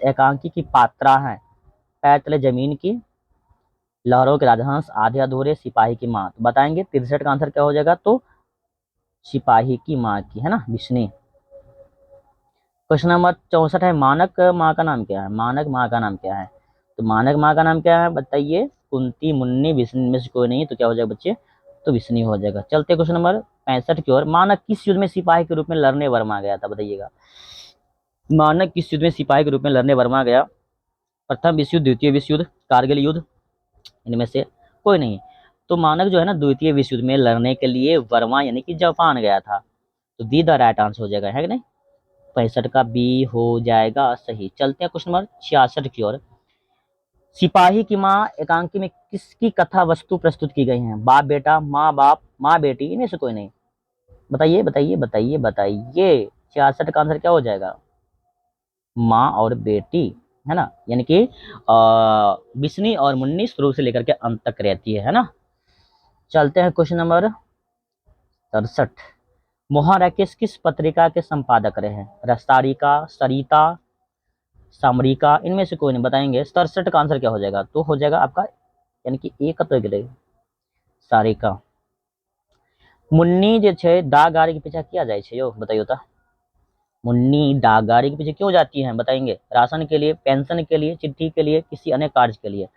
A: एकांकी की पात्रा है? पैर तले जमीन की, लहरों के राजहंस, आधे अधूरे, सिपाही की माँ। तो बताएंगे 63 का आंसर क्या हो जाएगा, तो सिपाही की माँ की, है ना, बिस्नी। क्वेश्चन नंबर 64 है, मानक माँ का नाम क्या है? मानक माँ का नाम क्या है? तो मानक माँ का नाम क्या है बताइए? कुंती, मुन्नी, विष्णु में से कोई नहीं, तो क्या हो जाएगा बच्चे? तो विष्णु हो जाएगा। चलते क्वेश्चन नंबर 65 की ओर। मानक किस युद्ध में सिपाही के रूप में लड़ने वर्मा गया था, बताइएगा। मानक किस युद्ध में सिपाही के रूप में लड़ने वर्मा गया? प्रथम विश्व युद्ध, द्वितीय विश्व युद्ध, कारगिल युद्ध, इनमें से कोई नहीं। तो मानक जो है ना, द्वितीय विश्व युद्ध में लड़ने के लिए वर्मा यानी कि जापान गया था। तो दी द राइट आंसर हो जाएगा, है कि नहीं? 65 का बी हो जाएगा सही। चलते हैं क्वेश्चन नंबर 66 की ओर। सिपाही की माँ एकांकी में किसकी कथा वस्तु प्रस्तुत की गई है? बाप बेटा, माँ बाप, माँ बेटी, इनमें से कोई नहीं। बताइए बताइए बताइए बताइए। 66 का आंसर क्या हो जाएगा? माँ और बेटी, है ना, यानी कि बिस्नी और मुन्नी शुरू से लेकर के अंत तक रहती है ना। चलते हैं क्वेश्चन नंबर 67। मोहन राकेश किस पत्रिका के संपादक रहे हैं? रस्तारिका, सरिता, सामरिका, इनमें से कोई नहीं। बताएंगे 67 का आंसर क्या हो जाएगा? तो हो जाएगा आपका यानी कि एक तो गिरेगा सारिका। मुन्नी जे छै डाक गाड़ी के पीछे किया जाए छै, यो बताइयो तो। मुन्नी डाक गाड़ी के पीछे क्यों जाती है बताएंगे? राशन के लिए, पेंशन के लिए, चिट्ठी के लिए, किसी अन्य कार्य के लिए,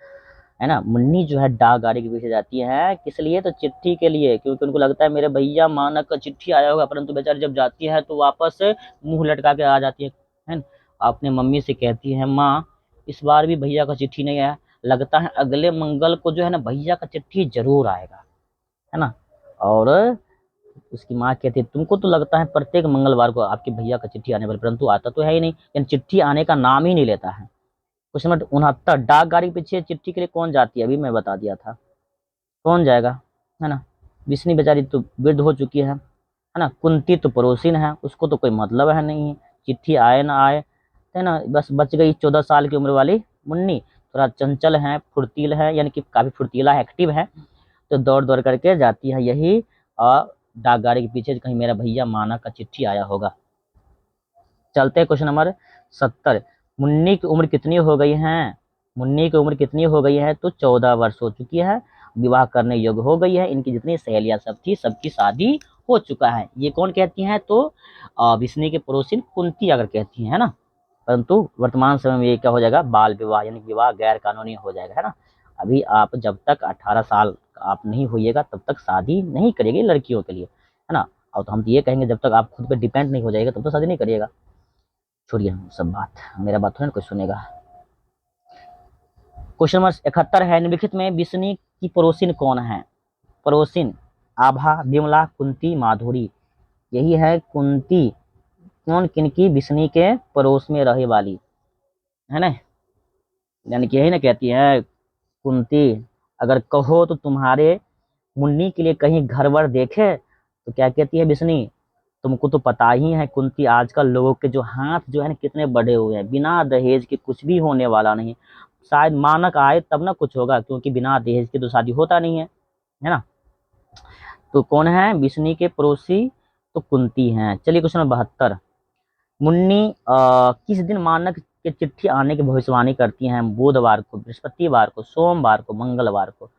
A: है ना। मुन्नी जो है डाक गाड़ी के पीछे जाती है, किस लिए? तो चिट्ठी के लिए, क्योंकि उनको लगता है मेरे भैया मानक का चिट्ठी आया होगा, परंतु बेचारी जब जाती है तो वापस मुंह लटका के आ जाती है ना। अपने मम्मी से कहती है, माँ इस बार भी भैया का चिट्ठी नहीं आया, लगता है अगले मंगल को जो है ना भैया का चिट्ठी जरूर आएगा, है ना। और उसकी माँ कहती है, तुमको तो लगता है प्रत्येक मंगलवार को आपके भैया का चिट्ठी आने वाला, परंतु आता तो है ही नहीं, यानी चिट्ठी आने का नाम ही नहीं लेता है। Question number 69। डाक गाड़ी के पीछे चिट्ठी के लिए कौन जाती है? अभी मैं बता दिया था, कौन जाएगा, है ना। विष्णु बेचारी तो वृद्ध हो चुकी है ना। कुंती तो पड़ोसिन है, उसको तो कोई मतलब है नहीं, चिट्ठी आए ना आए, है ना। बस बच गई 14 साल की उम्र वाली मुन्नी, थोड़ा चंचल है, फुर्तील है, यानी कि काफी फुर्तीला एक्टिव है, तो दौड़ दौड़ करके जाती है यही डाक गाड़ी के पीछे, कहीं मेरा भैया माना का चिट्ठी आया होगा। चलते हैं क्वेश्चन नंबर 70। मुन्नी की उम्र कितनी हो गई है? मुन्नी की उम्र कितनी हो गई है? तो 14 वर्ष हो चुकी है, विवाह करने योग्य हो गई है। इनकी जितनी सहेलियां सब थी सबकी शादी हो चुका है। ये कौन कहती हैं? तो विष्णु के पड़ोसिन कुंती अगर कहती है ना। परंतु वर्तमान समय में ये क्या हो जाएगा? बाल विवाह, यानी विवाह गैर कानूनी हो जाएगा, है ना। अभी आप जब तक 18 साल आप नहीं होइएगा तब तक शादी नहीं करिएगा लड़कियों के लिए, है ना। और तो हम तो ये कहेंगे जब तक आप खुद पे डिपेंड नहीं हो जाएगा तब तो शादी नहीं करिएगा। छोड़िए सब बात, मेरा बात थोड़ा ना कोई सुनेगा। क्वेश्चन नंबर 71 है, निम्नलिखित में विष्णु की पड़ोसिन कौन है? पड़ोसिन आभा, विमला, कुंती, माधुरी। यही है कुंती। कौन किनकी? विष्णु के पड़ोस में रहे वाली, है ना। यानी कि यही ना कहती है कुंती, अगर कहो तो तुम्हारे मुन्नी के लिए कहीं घर वर देखे, तो क्या कहती है विष्णु? तुमको तो पता ही है कुंती, आजकल लोगों के जो हाथ जो है ना कितने बड़े हुए हैं, बिना दहेज के कुछ भी होने वाला नहीं। शायद मानक आए तब ना कुछ होगा, क्योंकि बिना दहेज के तो शादी होता नहीं है ना। तो कौन है विष्णु के पड़ोसी? तो कुंती हैं। चलिए क्वेश्चन नंबर 72। मुन्नी किस दिन मानक के चिट्ठी आने की भविष्यवाणी करती हैं? बुधवार को, बृहस्पतिवार को, सोमवार को, मंगलवार को।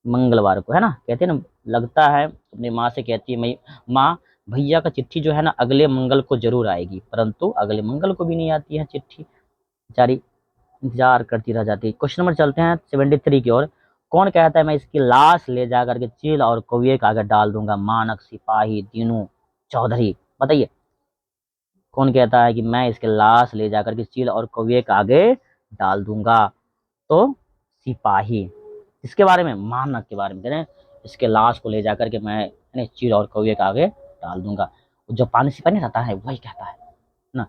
A: मंगलवार को, है ना। कहते हैं ना, लगता है अपनी माँ से कहती है, मैं माँ भैया का चिट्ठी जो है ना अगले मंगल को जरूर आएगी, परंतु अगले मंगल को भी नहीं आती है चिट्ठी, बेचारी इंतजार करती रह जाती है। क्वेश्चन नंबर चलते हैं 73 की ओर। कौन कहता है मैं इसकी लाश ले जा करके चील और कौवे के आगे डाल दूंगा? मानक, सिपाही, दीनू, चौधरी। बताइए कौन कहता है कि मैं इसके लाश ले जाकर के चील और कौवे के आगे डाल दूंगा? तो सिपाही। इसके बारे में? मानक के बारे में कह रहे हैं, इसके लाश को ले जाकर के मैं चील और कौवे के आगे डाल दूंगा। जो पानी सिपाही नहीं रहता है वही कहता है ना।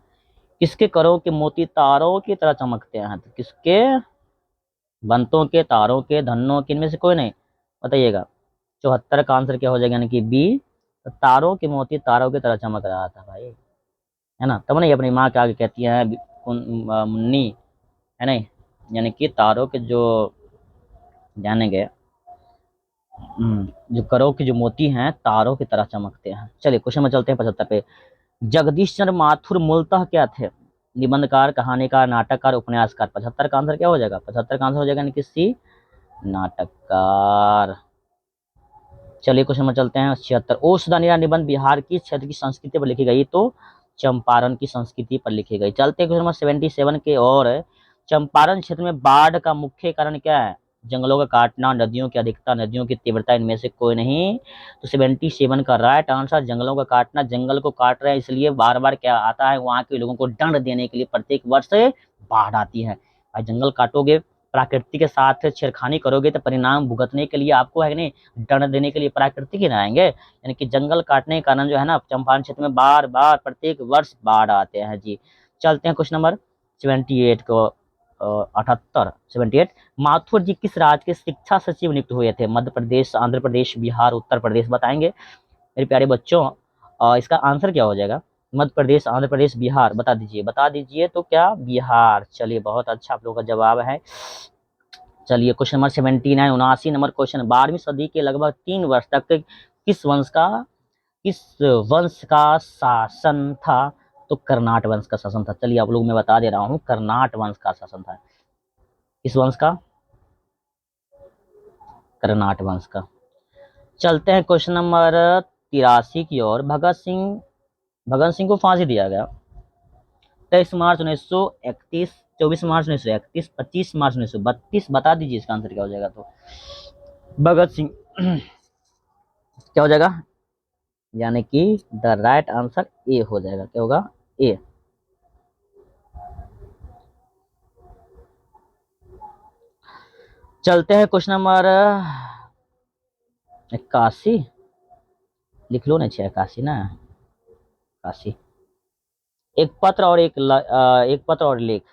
A: किसके करों के मोती तारों की तरह चमकते हैं? तो किसके? बंतों के, तारों के, धनों के, इनमें से कोई नहीं। बताइएगा 74 का आंसर क्या हो जाएगा, यानी कि बी। तो तारों के मोती तारों की तरह चमक रहा था भाई, है ना। तब नहीं अपनी माँ के आगे कहती है मुन्नी, है ना, यानी कि तारों के जो जानेंगे जो करों के जो मोती हैं तारों की तरह चमकते हैं। चलिए क्वेश्चन में चलते हैं 75 पे। जगदीश चंद्र माथुर मूलतः क्या थे? निबंधकार, कहानीकार, नाटककार, उपन्यासकार। 75 का आंसर क्या हो जाएगा? 75 का आंसर हो जाएगा यानी कि सी, नाटककार। चलिए क्वेश्चन नंबर चलते हैं 76। ओ सुधानिया निबंध बिहार की क्षेत्र की संस्कृति पर लिखी गई, तो चंपारण की संस्कृति पर लिखी गई। चलते हैं क्वेश्चन नंबर 77 के और। चंपारण क्षेत्र में बाढ़ का मुख्य कारण क्या है? जंगलों का काटना, नदियों की अधिकता, नदियों की तीव्रता, इनमें से कोई नहीं। तो 77 का राइट आंसर जंगलों का काटना। जंगल को काट रहे हैं इसलिए बार बार क्या आता है, वहां के लोगों को दंड देने के लिए प्रत्येक वर्ष बाढ़ आती है। भाई जंगल काटोगे, प्रकृति के साथ छेड़खानी करोगे तो परिणाम भुगतने के लिए आपको है नहीं, दंड देने के लिए प्रकृति के ना आएंगे। यानी कि जंगल काटने के कारण जो है ना, चंपारण क्षेत्र में बार बार प्रत्येक वर्ष बाढ़ आते हैं जी। चलते हैं क्वेश्चन नंबर 78 को। 78 78। माथुर जी किस राज्य के शिक्षा सचिव नियुक्त हुए थे? मध्य प्रदेश, आंध्र प्रदेश, बिहार, उत्तर प्रदेश। बताएंगे मेरे प्यारे बच्चों। इसका आंसर क्या हो जाएगा? मध्य प्रदेश, आंध्र प्रदेश, बिहार। बता दीजिए, बता दीजिए। तो क्या बिहार? चलिए बहुत अच्छा आप लोगों का जवाब है। चलिए क्वेश्चन नंबर 79, 79 नंबर क्वेश्चन। 12वीं सदी के लगभग 3 वर्ष तक किस वंश का शासन था? तो कर्नाट वंश का शासन था। चलिए आप लोग मैं बता दे रहा हूँ, कर्नाट वंश का शासन था। किस वंश का? कर्नाट वंश का। चलते हैं क्वेश्चन नंबर 83 की ओर। भगत सिंह को फांसी दिया गया 23 मार्च 1931, 24 मार्च 1931, 25 मार्च 1932। बता दीजिए इसका आंसर क्या हो जाएगा? तो भगत सिंह क्या हो जाएगा? यानी कि द राइट आंसर ए हो जाएगा। क्या होगा? ए। चलते हैं क्वेश्चन नंबर 81। लिख लो ना, 81 ना, 81। एक पत्र और लेख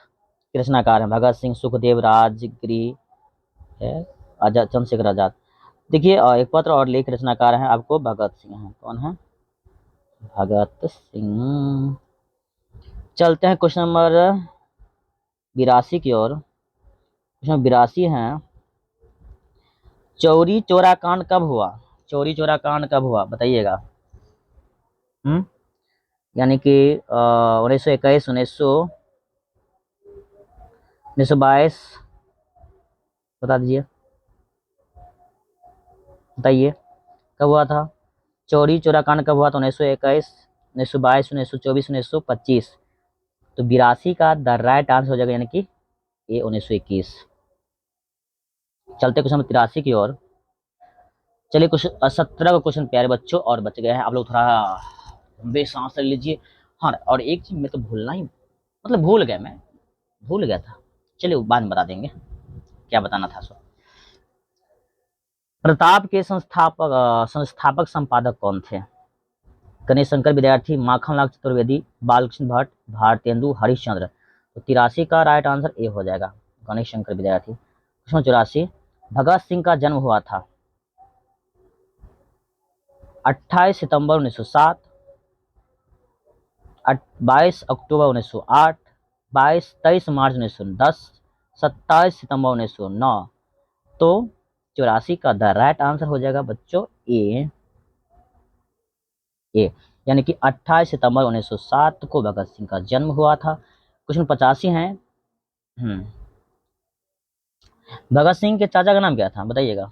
A: के रचनाकार है भगत सिंह, सुखदेव, राजगिरी है, आजाद, चंद्रशेखर आजाद। देखिए एक पत्र और लेख रचनाकार हैं आपको भगत सिंह हैं। कौन है? भगत सिंह। चलते हैं क्वेश्चन नंबर 82 की ओर। क्वेश्चन 82 है, चौरी चौरा कांड कब हुआ? चौरी चौरा कांड कब हुआ बताइएगा। यानी कि 1921, 1922। बता दीजिए, बताइए कब हुआ था? चौरी चौरा कांड कब हुआ था? 1921, 1922, 1924, 1925। तो 82 का द राइट आंसर हो जाएगा, यानी कि ये 1921। चलते क्वेश्चन नंबर 83 की ओर। चलिए कुछ 17 का क्वेश्चन प्यारे बच्चों और बच गए हैं। आप लोग थोड़ा लंबे सांस ले लीजिए। हाँ, और एक चीज मैं तो भूलना ही, मतलब भूल गया, मैं भूल गया था। चलिए बाद में बता देंगे क्या बताना था। सो प्रताप के संस्थापक संपादक कौन थे? गणेश शंकर विद्यार्थी, माखनलाल चतुर्वेदी, बालकृष्ण भट्ट, भारतेंदु हरिश्चंद्र। तो 83 का राइट आंसर ए हो जाएगा, गणेश शंकर विद्यार्थी। क्वेश्चन 84। भगत सिंह का जन्म हुआ था 28 सितंबर 1907, 22 अक्टूबर 1908, 23 मार्च 1910, 27 सितंबर 1909। तो 84 का द राइट आंसर हो जाएगा बच्चों ए। यानी कि 28 सितंबर 1907 को भगत सिंह का जन्म हुआ था। क्वेश्चन 85 है। भगत सिंह के चाचा का नाम क्या था बताइएगा?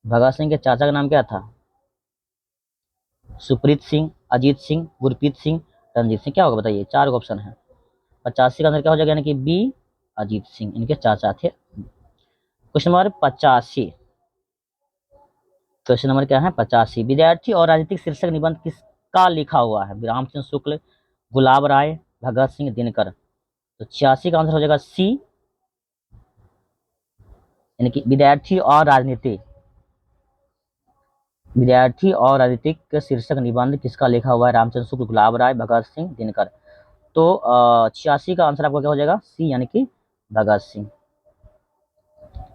A: भगत सिंह के चाचा का नाम क्या था? सुप्रीत सिंह, अजीत सिंह, गुरप्रीत सिंह, रणजीत सिंह। क्या होगा बताइए? 4 ऑप्शन है। 85 का आंसर क्या हो जाएगा? यानी कि बी, अजीत सिंह इनके चाचा थे। Question number 85। क्वेश्चन नंबर क्या है? 85। विद्यार्थी और राजनीतिक शीर्षक निबंध किसका लिखा हुआ है? रामचंद्र शुक्ल, गुलाब राय, भगत सिंह, दिनकर। तो 86 का आंसर हो जाएगा सी, यानी कि विद्यार्थी और राजनीतिक शीर्षक निबंध किसका लिखा हुआ है? रामचंद्र शुक्ल, गुलाब राय, भगत सिंह, दिनकर। तो 86 का आंसर आपका क्या हो जाएगा? सी, यानी कि भगत सिंह।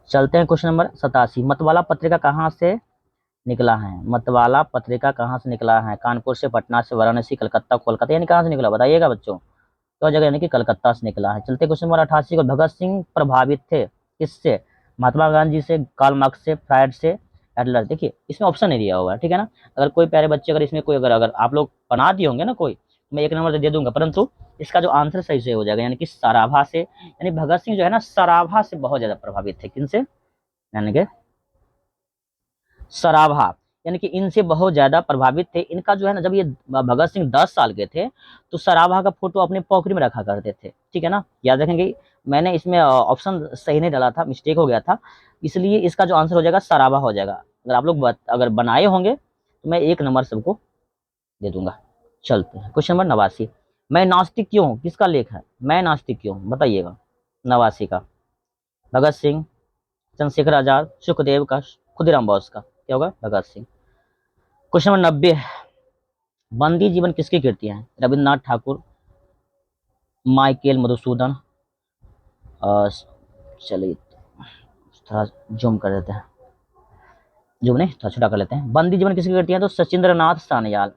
A: चलते हैं क्वेश्चन नंबर 87। मतवाला पत्रिका कहाँ से निकला है? मतवाला पत्रिका कहाँ से निकला है? कानपुर से, पटना से, वाराणसी, कलकत्ता, कोलकाता, यानी कहाँ से निकला बताइएगा बच्चों? तो जगह यानी कि कलकत्ता से निकला है। चलते क्वेश्चन नंबर 88 को। भगत सिंह प्रभावित थे किससे? महात्मा गांधी से, कार्ल मार्क्स से, फ्रायड से, एडलर। देखिए इसमें ऑप्शन नहीं दिया हुआ है, ठीक है ना। अगर कोई प्यारे बच्चे, अगर इसमें कोई अगर आप लोग बना दिए होंगे ना कोई, मैं 1 नंबर दे दूंगा, परंतु इसका जो आंसर सही से हो जाएगा, यानी कि सराभा से, यानी भगत सिंह जो है ना सराभा से बहुत ज्यादा प्रभावित थे। किनसे? यानी कि सराभा, यानी कि इनसे बहुत ज्यादा प्रभावित थे। इनका जो है ना, जब ये भगत सिंह 10 साल के थे तो सराभा का फोटो अपने पॉकेट में रखा करते थे, ठीक है ना। याद रखेंगे, मैंने इसमें ऑप्शन सही नहीं डाला था, मिस्टेक हो गया था, इसलिए इसका जो आंसर हो जाएगा सराभा हो जाएगा। अगर आप लोग अगर बनाए होंगे तो मैं 1 नंबर सबको दे दूंगा। चलते हैं क्वेश्चन नंबर 89। मैं नास्तिक क्यों हूं, किसका लेख है? मैं नास्तिक क्यों हूं? बताइएगा। 89 का भगत सिंह, चंद्रशेखर आजाद, सुखदेव का, खुदीराम बोस का। क्या होगा? भगत सिंह। Question number 90। बंदी जीवन किसकी कृति है? रविन्द्रनाथ ठाकुर, माइकेल मधुसूदन, चलिए थोड़ा जूम कर देते हैं, जूम नहीं थोड़ा छोटा कर लेते हैं। बंदी जीवन किसकी कृति है? तो सचिंद्र नाथ सान्याल,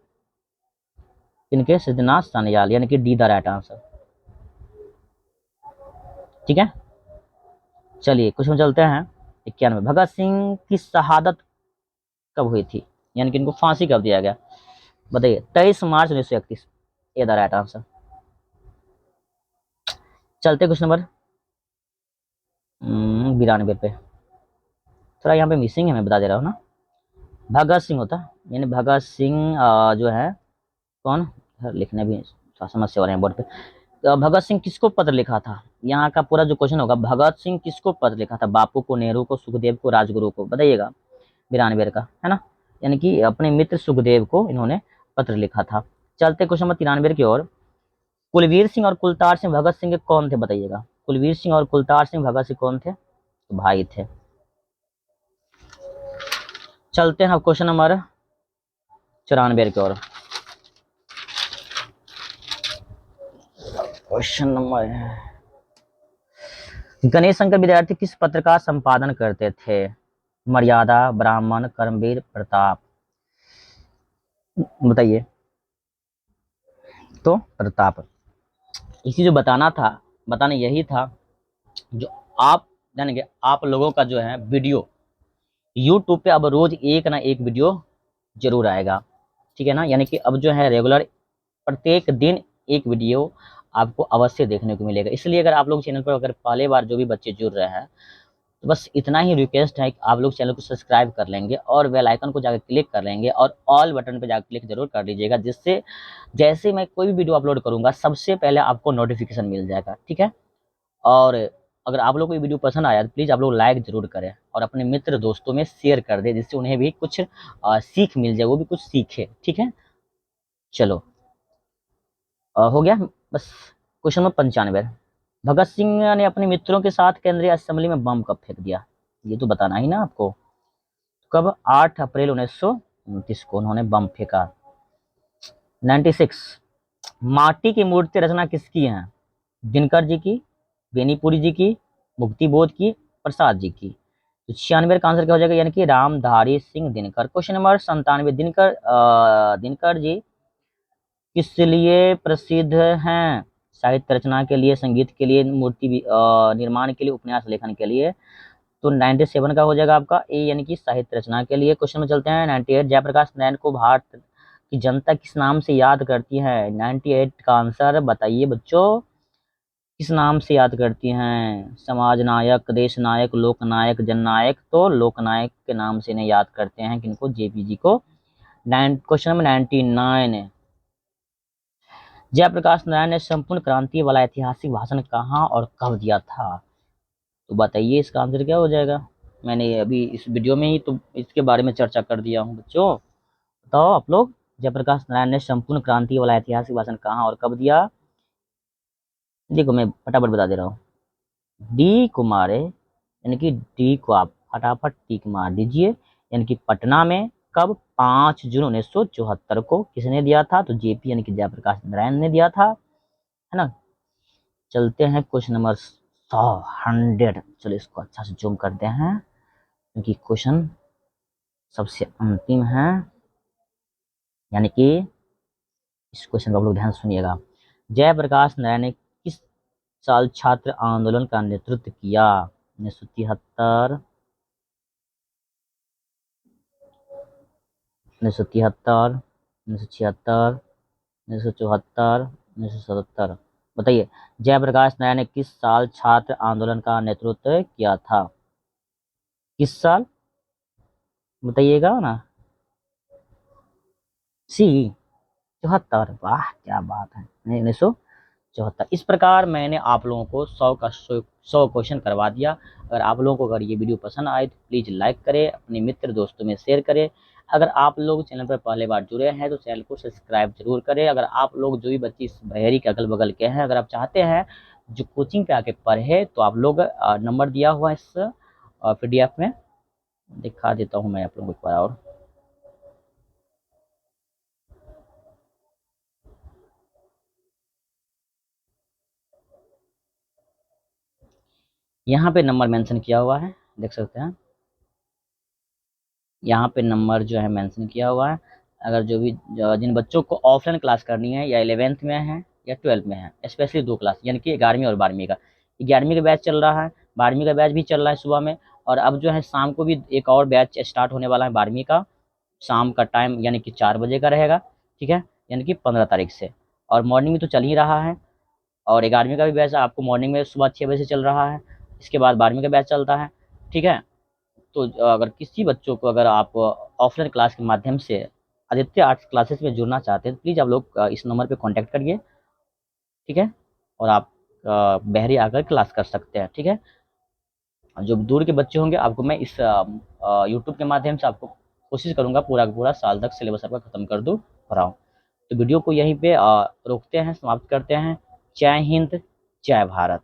A: इनके सिद्धनाथ सान्याल, यानी कि डी द राइट आंसर। ठीक है, चलिए कुछ में चलते हैं। 91। भगत सिंह की शहादत कब हुई थी, यानी कि इनको फांसी कब दिया गया? बताइए। 23 मार्च 1931, ये द राइट आंसर। चलते क्वेश्चन नंबर 92 पे। थोड़ा यहाँ पे मिसिंग है, मैं बता दे रहा हूँ ना। भगत सिंह होता, यानी भगत सिंह जो है कौन, लिखने भी थोड़ा समस्या हो रहे हैं बोर्ड पे। तो भगत सिंह किसको पत्र लिखा था? यहाँ का पूरा जो क्वेश्चन होगा, भगत सिंह किसको पत्र लिखा था? बापू को, नेहरू को, सुखदेव को, राजगुरु को? बताइएगा। 92 का है ना, यानी कि अपने मित्र सुखदेव को इन्होंने पत्र लिखा था। चलते क्वेश्चन नंबर 93 की ओर। कुलवीर सिंह और कुलतार सिंह भगत सिंह के कौन थे? बताइएगा। कुलवीर सिंह और कुलतार सिंह भगत सिंह कौन थे? तो भाई थे। चलते हैं अब क्वेश्चन नंबर 94 की ओर। क्वेश्चन नंबर, गणेश शंकर विद्यार्थी किस पत्र का संपादन करते थे? मर्यादा, ब्राह्मण, कर्मवीर, प्रताप? बताइए। तो प्रताप। इसी जो बताना था, बताना यही था, जो आप यानी कि आप लोगों का जो है वीडियो यूट्यूब पे अब रोज एक ना एक वीडियो जरूर आएगा, ठीक है ना। यानी कि अब जो है रेगुलर प्रत्येक दिन एक वीडियो आपको अवश्य देखने को मिलेगा। इसलिए अगर आप लोग चैनल पर अगर पहले बार जो भी बच्चे जुड़ रहे हैं, तो बस इतना ही रिक्वेस्ट है कि आप लोग चैनल को सब्सक्राइब कर लेंगे और बेल आइकन को जाकर क्लिक कर लेंगे और ऑल बटन पे जाकर क्लिक जरूर कर लीजिएगा, जिससे जैसे मैं कोई भी वीडियो अपलोड करूंगा सबसे पहले आपको नोटिफिकेशन मिल जाएगा, ठीक है। और अगर आप लोग को ये वीडियो पसंद आया तो प्लीज़ आप लोग लाइक जरूर करें और अपने मित्र दोस्तों में शेयर कर दें, जिससे उन्हें भी कुछ सीख मिल जाए, वो भी कुछ सीखे, ठीक है। चलो हो गया बस। Question number 95। भगत सिंह ने अपने मित्रों के साथ केंद्रीय असेंबली में बम कब फेंक दिया? ये तो बताना ही ना आपको। कब? 8 अप्रैल 1929 को उन्होंने बम फेंका। 96। माटी की मूर्ति रचना किसकी है? दिनकर जी की, बेनीपुरी जी की, मुक्ति बोध की, प्रसाद जी की? तो 96 का आंसर क्या हो जाएगा, यानी कि रामधारी सिंह दिनकर। Question number 97। दिनकर जी किस लिए प्रसिद्ध हैं? साहित्य रचना के लिए, संगीत के लिए, मूर्ति निर्माण के लिए, उपन्यास लेखन के लिए? तो 97 का हो जाएगा आपका ए, यानी कि साहित्य रचना के लिए। क्वेश्चन में चलते हैं 98। जयप्रकाश नारायण को भारत की जनता किस नाम से याद करती है? 98 का आंसर बताइए बच्चों, किस नाम से याद करती हैं? समाज नायक, देश नायक, लोक नायक, जननायक? तो लोक नायक के नाम से इन्हें याद करते हैं, किनको? जेपी जी को। Question number 99। जयप्रकाश नारायण ने संपूर्ण क्रांति वाला ऐतिहासिक भाषण कहाँ और कब दिया था? तो बताइए इसका आंसर क्या हो जाएगा। मैंने अभी इस वीडियो में ही तो इसके बारे में चर्चा कर दिया हूँ बच्चों। बताओ आप लोग, जयप्रकाश नारायण ने संपूर्ण क्रांति वाला ऐतिहासिक भाषण कहाँ और कब दिया? देखो मैं फटाफट बता दे रहा हूँ। डी को मारे, यानी कि डी को आप फटाफट टिक मार दीजिए, यानी कि पटना में। कब? 5 जून 1974 को। किसने दिया था? तो जेपी यानी कि जयप्रकाश नारायण ने दिया था, है ना। चलते हैं क्वेश्चन नंबर 100। चलो इसको अच्छा से जूम करते हैं, क्योंकि क्वेश्चन सबसे अंतिम है, यानी कि इस क्वेश्चन को आप लोग ध्यान से सुनिएगा। जयप्रकाश नारायण ने किस साल छात्र आंदोलन का नेतृत्व किया? 1973, 1973, 1976, 1974, 1977। बताइए, जयप्रकाश नारायण ने किस साल छात्र आंदोलन का नेतृत्व किया था? किस साल बताइएगा ना। सी 74। वाह क्या बात है, 1974। इस प्रकार मैंने आप लोगों को 100 क्वेश्चन करवा दिया। अगर आप लोगों को अगर ये वीडियो पसंद आए तो प्लीज़ लाइक करें, अपने मित्र दोस्तों में शेयर करें। अगर आप लोग चैनल पर पहले बार जुड़े हैं तो चैनल को सब्सक्राइब जरूर करें। अगर आप लोग जो भी बच्चे इस बहेरी के अगल बगल के हैं, अगर आप चाहते हैं जो कोचिंग पे आके पढ़े तो आप लोग नंबर दिया हुआ है इस PDF में, दिखा देता हूँ मैं आप लोगों को एक बार और। यहाँ पे नंबर मेंशन किया हुआ है, देख सकते हैं। यहाँ पे नंबर जो है मेंशन किया हुआ है। अगर जो भी जिन बच्चों को ऑफलाइन क्लास करनी है, या 11th में है या 12th में है, स्पेशली 2 क्लास यानी कि 11वीं और 12वीं का। 11वीं का बैच चल रहा है, 12वीं का बैच भी चल रहा है सुबह में, और अब जो है शाम को भी एक और बैच स्टार्ट होने वाला है 12वीं का। शाम का टाइम यानी कि 4 बजे का रहेगा, ठीक है, यानी कि 15 तारीख से। और मॉर्निंग में तो चल ही रहा है। और 11वीं का भी बैच आपको मॉर्निंग में सुबह 6 बजे से चल रहा है। इसके बाद 12वीं का बैच चलता है, ठीक है। तो अगर किसी बच्चों को अगर आप ऑफलाइन क्लास के माध्यम से आदित्य आर्ट्स क्लासेस में जुड़ना चाहते हैं तो प्लीज़ आप लोग इस नंबर पे कांटेक्ट करिए, ठीक है। और आप बहरी आकर क्लास कर सकते हैं, ठीक है। जो दूर के बच्चे होंगे आपको मैं इस यूट्यूब के माध्यम से आपको कोशिश करूँगा पूरा का पूरा साल तक सिलेबस आपका ख़त्म कर दूँ, पढ़ाऊँ। तो वीडियो को यहीं पे रोकते हैं, समाप्त करते हैं। जय हिंद, जय भारत।